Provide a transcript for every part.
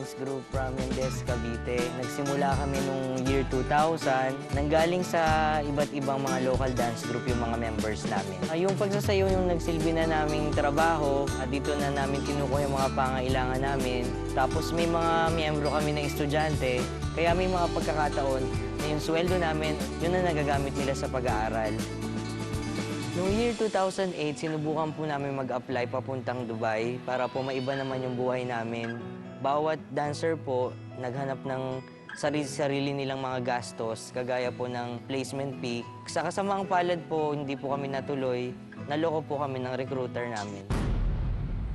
dance group from Mendez, Cavite. Nagsimula kami nung year 2000. Nanggaling sa iba't ibang mga local dance group yung mga members namin. Yung pagsasayaw yung nagsilbi na naming trabaho at dito na namin kinukuha yung mga pangailangan namin. Tapos may mga miyembro kami na estudyante, kaya may mga pagkakataon na yung sweldo namin, yun na nagagamit nila sa pag-aaral. Noong year 2008, sinubukan po namin mag-apply papuntang Dubai para po maiba naman yung buhay namin. Bawat dancer po, naghanap ng sarili nilang mga gastos, kagaya po ng placement fee. Sa kasamaang palad po, hindi po kami natuloy. Naloko po kami ng recruiter namin.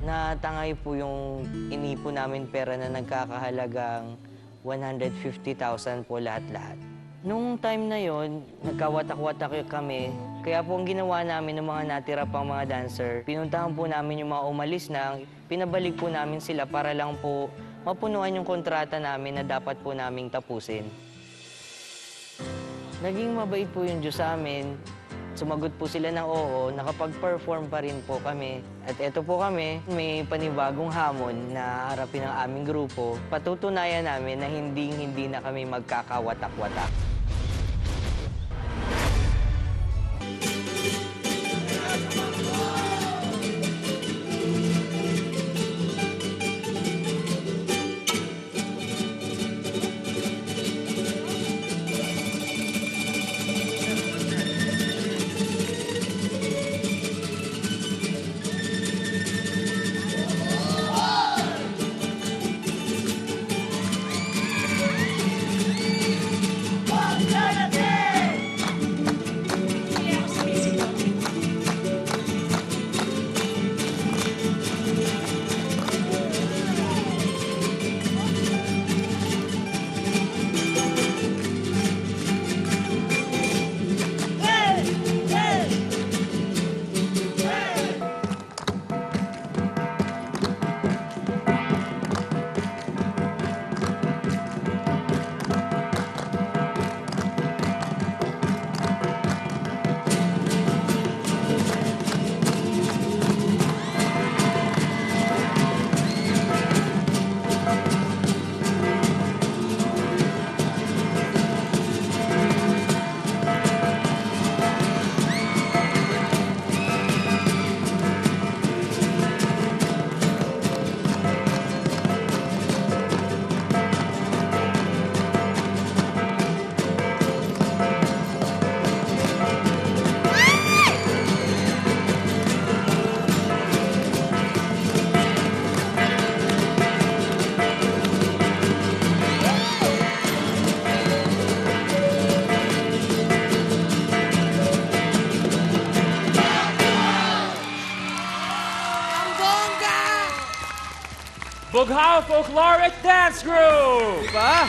Natangay po yung inipo namin pera na nagkakahalagang 150,000 po lahat-lahat. Nung time na yon, nagkawatak-watak kami. Kaya po ang ginawa namin ng mga natira pang mga dancer, pinuntahan po namin yung mga umalis na, pinabalik po namin sila para lang po mapunuan yung kontrata namin na dapat po naming tapusin. Naging mabait po yung Diyos sa amin. Sumagot po sila ng oo, nakapag-perform pa rin po kami. At eto po kami, may panibagong hamon na harapin ng aming grupo. Patutunayan namin na hindi na kami magkakawatak-watak. Bughaw Folkloric Dance Group! Diba?